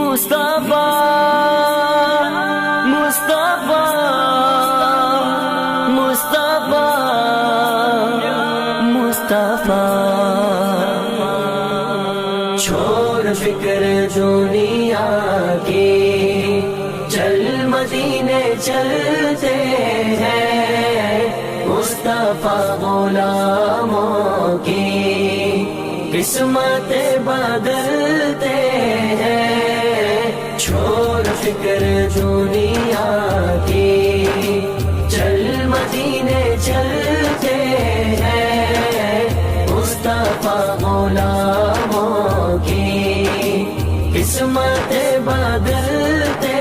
مصطفیٰ مصطفیٰ مصطفیٰ مصطفیٰ چھوڑ فکر دنیا کی چل مدینے چلتے ہیں مصطفیٰ غلاموں کی قسمت بدلتے ہیں چھوڑ فکر دنیا کی چل مدینے چلتے ہیں مصطفیٰ غلاموں کی قسمت بدلتے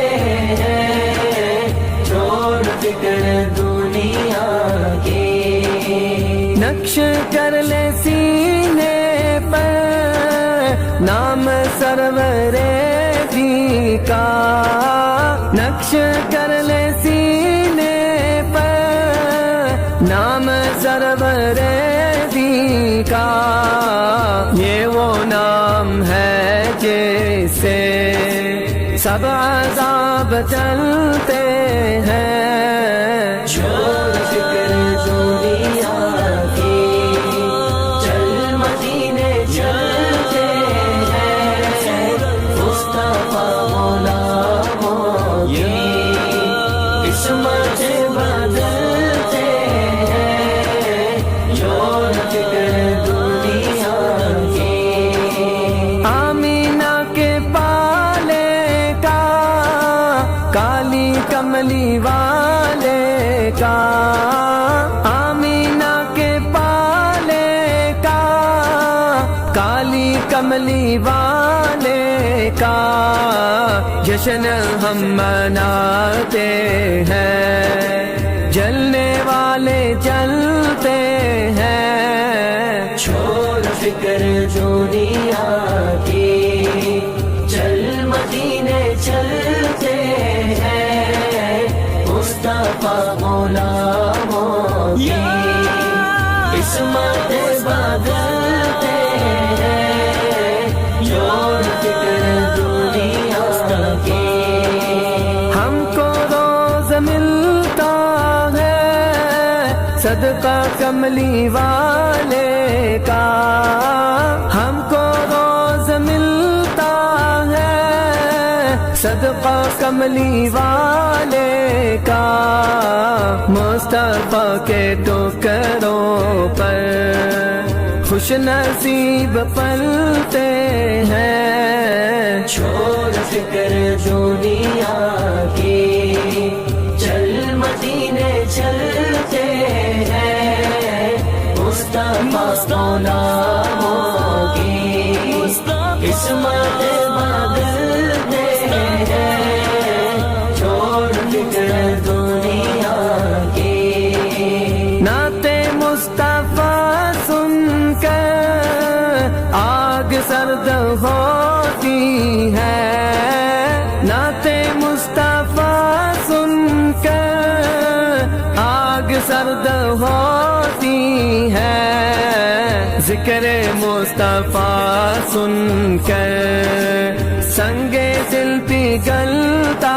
ہیں چھوڑ فکر دنیا کی نقش کر لے سینے پر نام سرور دی کا نقش کر لے سینے پر نام سرور دی کا یہ وہ نام ہے جیسے سب عذاب چلتے ہیں چھوڑ فکر دنیا کی چل مدینے چلتے ہیں مصطفیٰ غلاموں کی قسمت بدلتے ہیں چھوڑ فکر دنیا کی آمینہ کے پالے کا کالی کملی والے کا آمینہ کے پالے کا کالی کملی والے کا جشن ہم مناتے ہیں جلنے والے جلتے ہیں چھوڑ فکر دنیا کی چل مدینے چلتے ہیں مصطفیٰ غلاموں کی قسمت بدلتے ہیں چھوڑ فکر دنیا کی ہم کو روز ملتا ہے صدقہ کملی والے کا ہم کو روز ملتا ہے صدقہ کملی والے کا مصطفیٰ کے ٹکروں پر خوش نصیب پلتے ہیں چھوڑ فکر دنیا کی چل مدینے چلتے ہیں مصطفیٰ غلاموں کی قسمت بدلتے ہیں چھوڑ فکر دنیا کی نعت مصطفیٰ سن کر آگ سرد ہوتی ہے نعت مصطفیٰ سن کر آگ سرد ہوتی ہے ذکر مصطفیٰ سن کر سنگ دل پگھلتا